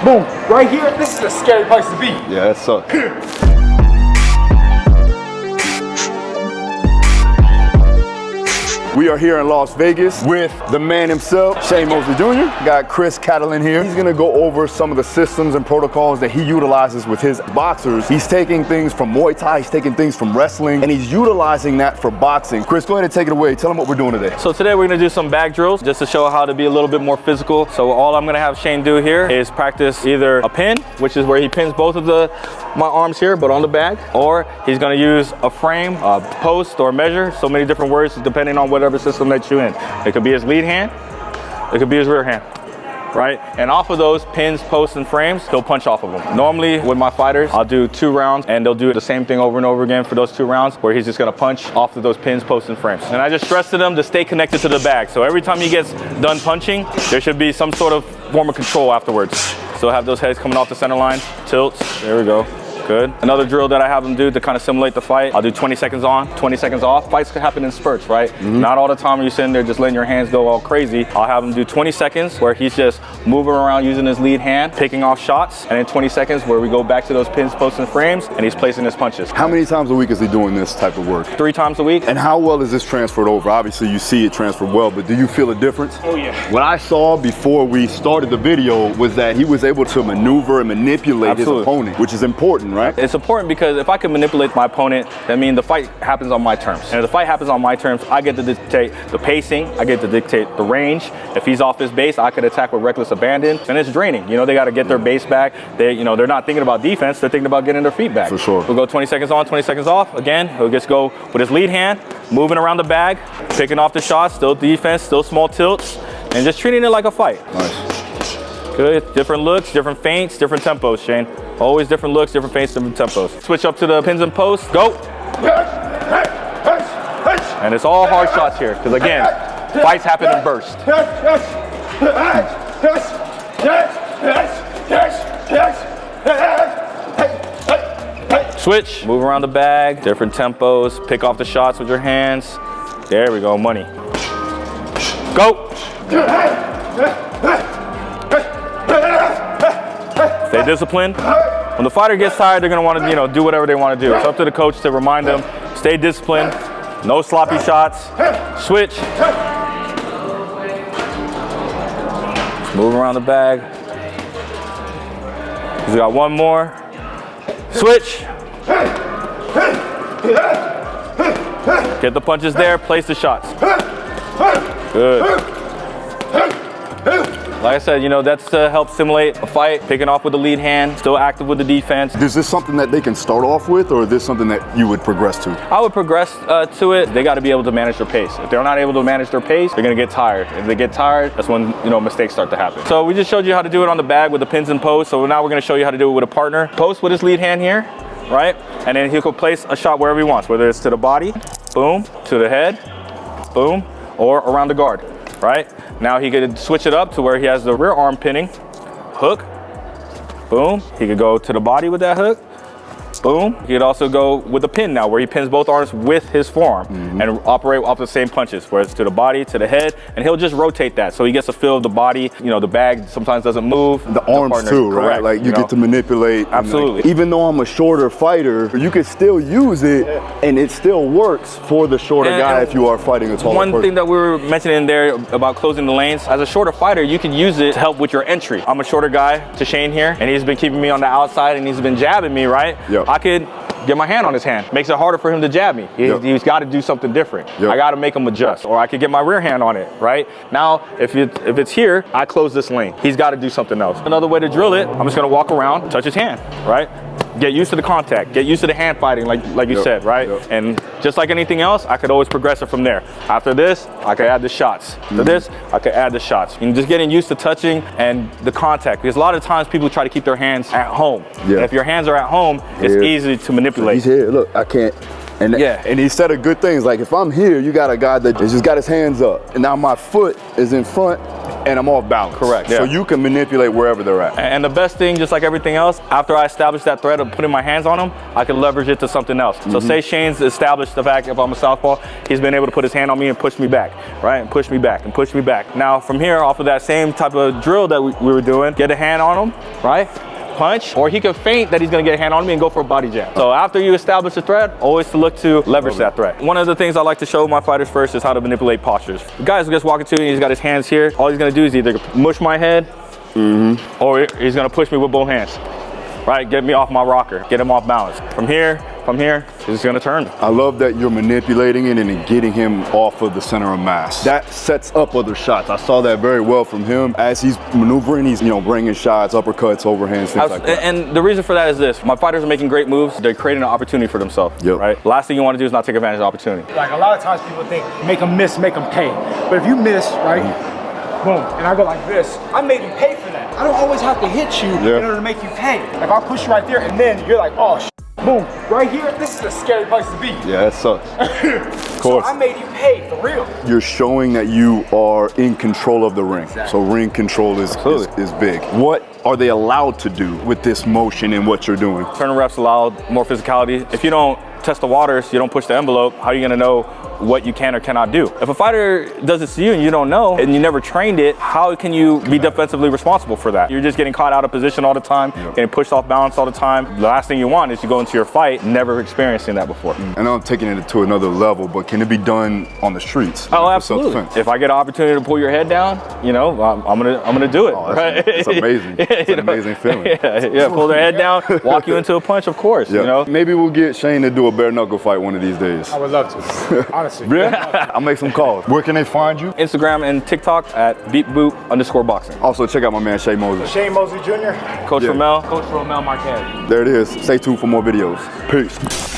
boom. Right here, this is a scary place to be. Yeah, that sucks. We are here in Las Vegas with the man himself, Shane Mosley Jr. Got Chris Catalin here. He's gonna go over some of the systems and protocols that he utilizes with his boxers. He's taking things from Muay Thai, he's taking things from wrestling, and he's utilizing that for boxing. Chris, go ahead and take it away. Tell him what we're doing today. So today we're gonna do some bag drills just to show how to be a little bit more physical. So all I'm gonna have Shane do here is practice either a pin, which is where he pins both of my arms here, but on the bag, or he's gonna use a frame, a post, or measure. So many different words depending on whatever system that you're in. It could be his lead hand, it could be his rear hand, right? And off of those pins, posts, and frames, he'll punch off of them. Normally with my fighters, I'll do 2 rounds and they'll do the same thing over and over again for those 2 rounds where he's just gonna punch off of those pins, posts, and frames. And I just stress to them to stay connected to the bag. So every time he gets done punching, there should be some sort of form of control afterwards. So have those heads coming off the center line, tilts, there we go. Good. Another drill that I have them do to kind of simulate the fight, I'll do 20 seconds on, 20 seconds off. Fights can happen in spurts, right? Not all the time you're sitting there just letting your hands go all crazy. I'll have him do 20 seconds where he's just moving around using his lead hand, picking off shots, and then 20 seconds where we go back to those pins, posts, and frames, and he's placing his punches. How many times a week is he doing this type of work? 3 times a week. And how well is this transferred over? Obviously you see it transferred well, but do you feel a difference? Oh yeah. What I saw before we started the video was that he was able to maneuver and manipulate his opponent, which is important, right? It's important because if I can manipulate my opponent, that means the fight happens on my terms. And if the fight happens on my terms, I get to dictate the pacing, I get to dictate the range. If he's off his base, I could attack with reckless abandon, and it's draining. You know, they got to get their base back. They're not thinking about defense, they're thinking about getting their feet back. For sure. We'll go 20 seconds on, 20 seconds off. Again, he'll just go with his lead hand, moving around the bag, picking off the shots, still defense, still small tilts, and just treating it like a fight. Nice. Good, different looks, different feints, different tempos, Shane. Always different looks, different feints, different tempos. Switch up to the pins and posts, go. And it's all hard shots here, because again, fights happen in bursts. Switch, move around the bag, different tempos, pick off the shots with your hands. There we go, money. Go. Stay disciplined. When the fighter gets tired, they're gonna want to, do whatever they want to do. It's up to the coach to remind them, stay disciplined, no sloppy shots, switch. Just move around the bag. We got one more. Switch. Get the punches there, place the shots. Good. Like I said, that's to help simulate a fight, picking off with the lead hand, still active with the defense. Is this something that they can start off with, or is this something that you would progress to? I would progress to it. They got to be able to manage their pace. If they're not able to manage their pace, they're going to get tired. If they get tired, that's when, mistakes start to happen. So we just showed you how to do it on the bag with the pins and posts. So now we're going to show you how to do it with a partner. Post with his lead hand here, right? And then he could place a shot wherever he wants, whether it's to the body, boom, to the head, boom, or around the guard, right? Now he could switch it up to where he has the rear arm pinning, hook, boom. He could go to the body with that hook, boom. He could also go with a pin now where he pins both arms with his forearm and operate off the same punches, where it's to the body, to the head, and he'll just rotate that. So he gets a feel of the body, the bag sometimes doesn't move. The arms too, right? Correct, like you get to manipulate. Absolutely. Like, even though I'm a shorter fighter, you can still use it and it still works for the shorter guy if you are fighting a taller person. One thing that we were mentioning there about closing the lanes, as a shorter fighter, you can use it to help with your entry. I'm a shorter guy to Shane here, and he's been keeping me on the outside and he's been jabbing me, right? Yep. I could get my hand on his hand. Makes it harder for him to jab me. He's got to do something different. I got to make him adjust. Or I could get my rear hand on it, right? Now, if it's here, I close this lane. He's got to do something else. Another way to drill it, I'm just going to walk around, touch his hand, right? Get used to the contact. Get used to the hand fighting, like you said, right? And just like anything else, I could always progress it from there. After this, I could add the shots. After this, I could add the shots. And just getting used to touching and the contact. Because a lot of times people try to keep their hands at home. And if your hands are at home, it's easy to manipulate. He's here, look, I can't. And he said a good thing. Like if I'm here, you got a guy that just got his hands up. And now my foot is in front and I'm off balance. Correct. So Yeah. you can manipulate wherever they're at. And the best thing, just like everything else, after I establish that threat of putting my hands on him, I can leverage it to something else. So say Shane's established the fact if I'm a southpaw, he's been able to put his hand on me and push me back, right? And push me back and push me back. Now from here, off of that same type of drill that we were doing, get a hand on him, right? Punch, or he could feint that he's gonna get a hand on me and go for a body jab. So after you establish a threat, always to look to leverage that threat. One of the things I like to show my fighters first is how to manipulate postures. The guy's just walking to me, he's got his hands here. All he's gonna do is either mush my head, or he's gonna push me with both hands. Right, get me off my rocker, get him off balance. From here, he's gonna turn me. I love that you're manipulating it and then getting him off of the center of mass. That sets up other shots. I saw that very well from him. As he's maneuvering, he's bringing shots, uppercuts, overhands, things like that. And the reason for that is this: my fighters are making great moves. They're creating an opportunity for themselves. Yep. Right. Last thing you want to do is not take advantage of the opportunity. Like a lot of times people think, make them miss, make them pay. But if you miss, right, boom, and I go like this, I made you pay for that. I don't always have to hit you in order to make you pay. If I push you right there and then you're like, oh, boom, right here, this is a scary place to be. Yeah, that sucks. Of course. So I made you pay for real. You're showing that you are in control of the ring. Exactly. So ring control is big. What are they allowed to do with this motion and what you're doing? Certain reps allow more physicality. If you don't test the waters, you don't push the envelope, how are you gonna know what you can or cannot do? If a fighter does this to you and you don't know, and you never trained it, how can you be defensively responsible for that? You're just getting caught out of position all the time, getting pushed off balance all the time. The last thing you want is to go into your fight never experiencing that before. I know I'm taking it to another level, but can it be done on the streets? Oh, absolutely. If I get an opportunity to pull your head down, you know, I'm gonna do it. Oh, right? It's amazing. It's an amazing feeling. Yeah, pull their head down, walk you into a punch, of course. You know. Maybe we'll get Shane to do a bare knuckle fight one of these days. I would love to, honestly. Yeah. I'll make some calls. Where can they find you? Instagram and TikTok at beatboot_boxing. Also, check out my man, Shane Mosley. Shane Mosley Jr. Coach Ramel. Coach Ramel Marquez. There it is. Stay tuned for more videos. Peace.